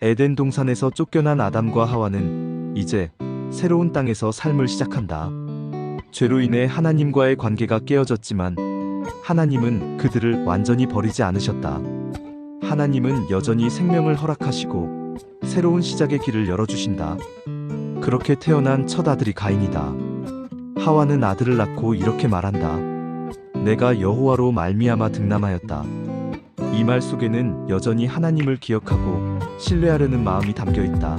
에덴 동산에서 쫓겨난 아담과 하와는 이제 새로운 땅에서 삶을 시작한다. 죄로 인해 하나님과의 관계가 깨어졌지만 하나님은 그들을 완전히 버리지 않으셨다. 하나님은 여전히 생명을 허락하시고 새로운 시작의 길을 열어주신다. 그렇게 태어난 첫 아들이 가인이다. 하와는 아들을 낳고 이렇게 말한다. 내가 여호와로 말미암아 득남하였다. 이 말 속에는 여전히 하나님을 기억하고 신뢰하려는 마음이 담겨 있다.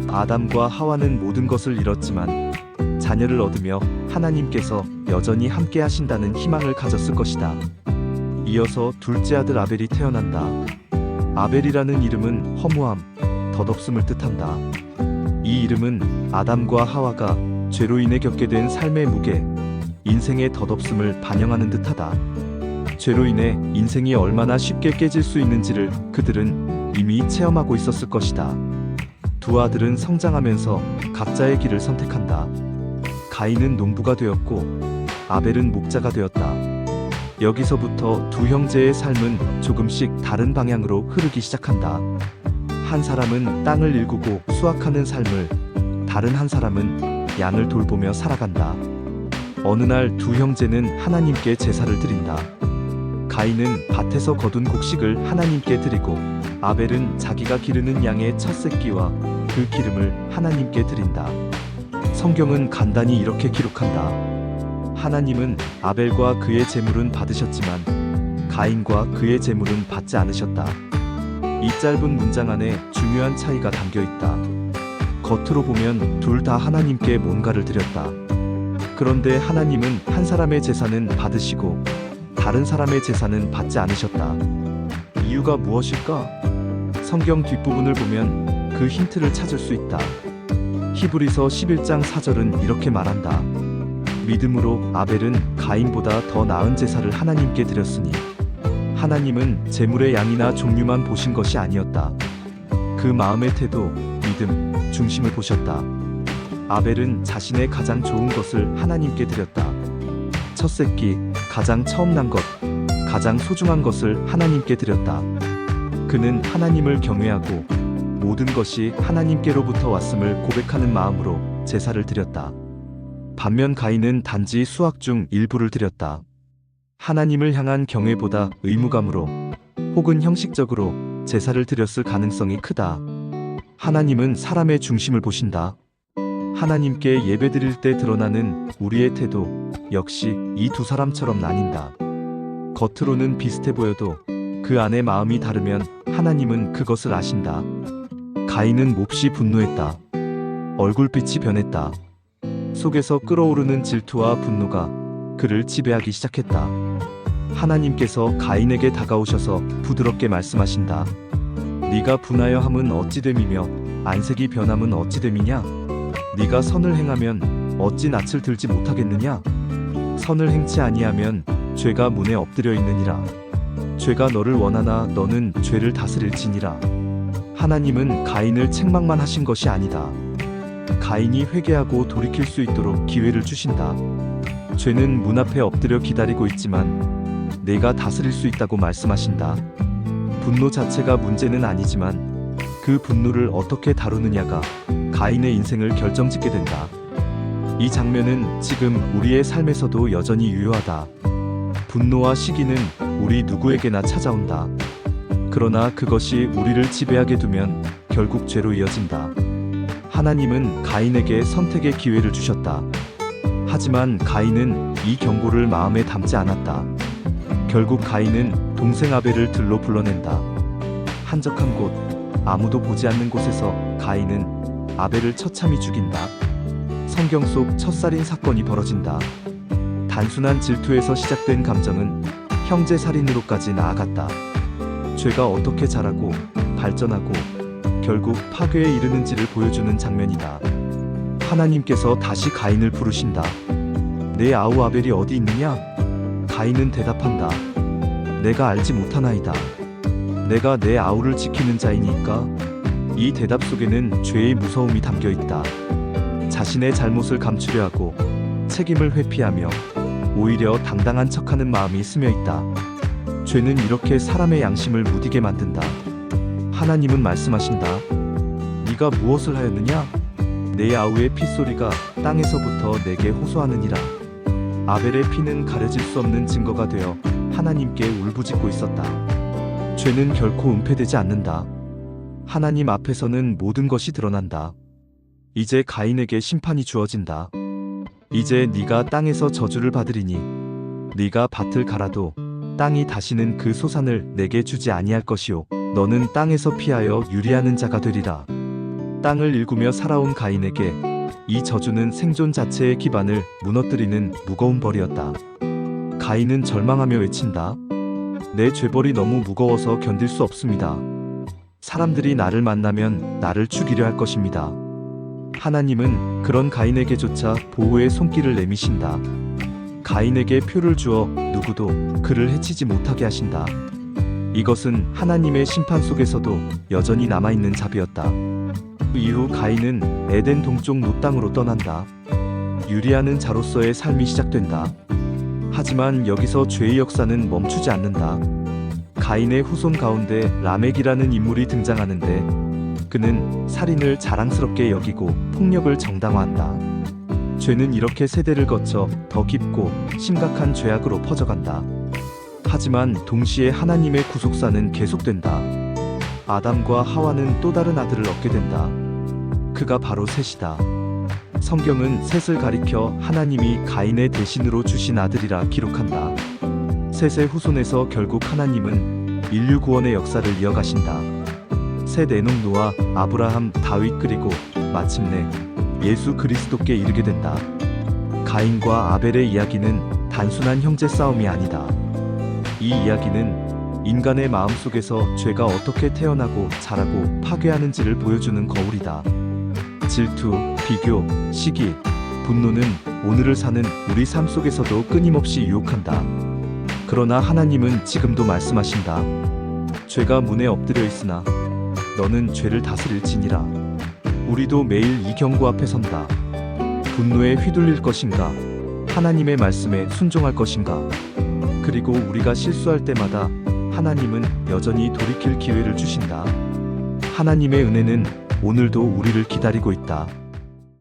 아담과 하와는 모든 것을 잃었지만 자녀를 얻으며 하나님께서 여전히 함께 하신다는 희망을 가졌을 것이다. 이어서 둘째 아들 아벨이 태어난다. 아벨이라는 이름은 허무함, 덧없음을 뜻한다. 이 이름은 아담과 하와가 죄로 인해 겪게 된 삶의 무게, 인생의 덧없음을 반영하는 듯하다. 죄로 인해 인생이 얼마나 쉽게 깨질 수 있는지를 그들은 이미 체험하고 있었을 것이다. 두 아들은 성장하면서 각자의 길을 선택한다. 가인은 농부가 되었고 아벨은 목자가 되었다. 여기서부터 두 형제의 삶은 조금씩 다른 방향으로 흐르기 시작한다. 한 사람은 땅을 일구고 수확하는 삶을, 다른 한 사람은 양을 돌보며 살아간다. 어느 날 두 형제는 하나님께 제사를 드린다. 가인은 밭에서 거둔 곡식을 하나님께 드리고 아벨은 자기가 기르는 양의 첫 새끼와 그 기름을 하나님께 드린다. 성경은 간단히 이렇게 기록한다. 하나님은 아벨과 그의 제물은 받으셨지만 가인과 그의 제물은 받지 않으셨다. 이 짧은 문장 안에 중요한 차이가 담겨 있다. 겉으로 보면 둘 다 하나님께 뭔가를 드렸다. 그런데 하나님은 한 사람의 제사는 받으시고 다른 사람의 제사는 받지 않으셨다. 이유가 무엇일까? 성경 뒷부분을 보면 그 힌트를 찾을 수 있다. 히브리서 11장 4절은 이렇게 말한다. 믿음으로 아벨은 가인보다 더 나은 제사를 하나님께 드렸으니 하나님은 제물의 양이나 종류만 보신 것이 아니었다. 그 마음의 태도, 믿음, 중심을 보셨다. 아벨은 자신의 가장 좋은 것을 하나님께 드렸다. 첫 새끼, 가장 처음 난 것, 가장 소중한 것을 하나님께 드렸다. 그는 하나님을 경외하고 모든 것이 하나님께로부터 왔음을 고백하는 마음으로 제사를 드렸다. 반면 가인은 단지 수확 중 일부를 드렸다. 하나님을 향한 경외보다 의무감으로 혹은 형식적으로 제사를 드렸을 가능성이 크다. 하나님은 사람의 중심을 보신다. 하나님께 예배드릴 때 드러나는 우리의 태도 역시 이 두 사람처럼 나뉜다. 겉으로는 비슷해 보여도 그 안의 마음이 다르면 하나님은 그것을 아신다. 가인은 몹시 분노했다. 얼굴빛이 변했다. 속에서 끓어오르는 질투와 분노가 그를 지배하기 시작했다. 하나님께서 가인에게 다가오셔서 부드럽게 말씀하신다. 네가 분하여 함은 어찌 됨이며 안색이 변함은 어찌 됨이냐? 네가 선을 행하면 어찌 낯을 들지 못하겠느냐? 선을 행치 아니하면 죄가 문에 엎드려 있느니라. 죄가 너를 원하나 너는 죄를 다스릴지니라. 하나님은 가인을 책망만 하신 것이 아니다. 가인이 회개하고 돌이킬 수 있도록 기회를 주신다. 죄는 문 앞에 엎드려 기다리고 있지만 내가 다스릴 수 있다고 말씀하신다. 분노 자체가 문제는 아니지만 그 분노를 어떻게 다루느냐가 가인의 인생을 결정짓게 된다. 이 장면은 지금 우리의 삶에서도 여전히 유효하다. 분노와 시기는 우리 누구에게나 찾아온다. 그러나 그것이 우리를 지배하게 두면 결국 죄로 이어진다. 하나님은 가인에게 선택의 기회를 주셨다. 하지만 가인은 이 경고를 마음에 담지 않았다. 결국 가인은 동생 아벨을 들로 불러낸다. 한적한 곳, 아무도 보지 않는 곳에서 가인은 아벨을 처참히 죽인다. 성경 속 첫살인 사건이 벌어진다. 단순한 질투에서 시작된 감정은 형제 살인으로까지 나아갔다. 죄가 어떻게 자라고 발전하고 결국 파괴에 이르는지를 보여주는 장면이다. 하나님께서 다시 가인을 부르신다. 내 아우 아벨이 어디 있느냐? 가인은 대답한다. 내가 알지 못하나이다. 내가 내 아우를 지키는 자이니까. 이 대답 속에는 죄의 무서움이 담겨 있다. 자신의 잘못을 감추려 하고 책임을 회피하며 오히려 당당한 척하는 마음이 스며 있다. 죄는 이렇게 사람의 양심을 무디게 만든다. 하나님은 말씀하신다. 네가 무엇을 하였느냐? 내 아우의 핏소리가 땅에서부터 내게 호소하느니라. 아벨의 피는 가려질 수 없는 증거가 되어 하나님께 울부짖고 있었다. 죄는 결코 은폐되지 않는다. 하나님 앞에서는 모든 것이 드러난다. 이제 가인에게 심판이 주어진다. 이제 네가 땅에서 저주를 받으리니 네가 밭을 갈아도 땅이 다시는 그 소산을 내게 주지 아니할 것이요 너는 땅에서 피하여 유리하는 자가 되리라. 땅을 일구며 살아온 가인에게 이 저주는 생존 자체의 기반을 무너뜨리는 무거운 벌이었다. 가인은 절망하며 외친다. 내 죄벌이 너무 무거워서 견딜 수 없습니다. 사람들이 나를 만나면 나를 죽이려 할 것입니다. 하나님은 그런 가인에게조차 보호의 손길을 내미신다. 가인에게 표를 주어 누구도 그를 해치지 못하게 하신다. 이것은 하나님의 심판 속에서도 여전히 남아있는 자비였다. 그 이후 가인은 에덴 동쪽 놋 땅으로 떠난다. 유리하는 자로서의 삶이 시작된다. 하지만 여기서 죄의 역사는 멈추지 않는다. 가인의 후손 가운데 라멕이라는 인물이 등장하는데 그는 살인을 자랑스럽게 여기고 폭력을 정당화한다. 죄는 이렇게 세대를 거쳐 더 깊고 심각한 죄악으로 퍼져간다. 하지만 동시에 하나님의 구속사는 계속된다. 아담과 하와는 또 다른 아들을 얻게 된다. 그가 바로 셋이다. 성경은 셋을 가리켜 하나님이 가인의 대신으로 주신 아들이라 기록한다. 셋의 후손에서 결국 하나님은 인류 구원의 역사를 이어가신다. 셋 에녹 노아 아브라함 다윗 그리고 마침내 예수 그리스도께 이르게 된다. 가인과 아벨의 이야기는 단순한 형제 싸움이 아니다. 이 이야기는 인간의 마음속에서 죄가 어떻게 태어나고 자라고 파괴하는지를 보여주는 거울이다. 질투, 비교, 시기, 분노는 오늘을 사는 우리 삶 속에서도 끊임없이 유혹한다. 그러나 하나님은 지금도 말씀하신다. 죄가 문에 엎드려 있으나 너는 죄를 다스릴지니라. 우리도 매일 이 경고 앞에 선다. 분노에 휘둘릴 것인가? 하나님의 말씀에 순종할 것인가? 그리고 우리가 실수할 때마다 하나님은 여전히 돌이킬 기회를 주신다. 하나님의 은혜는 오늘도 우리를 기다리고 있다.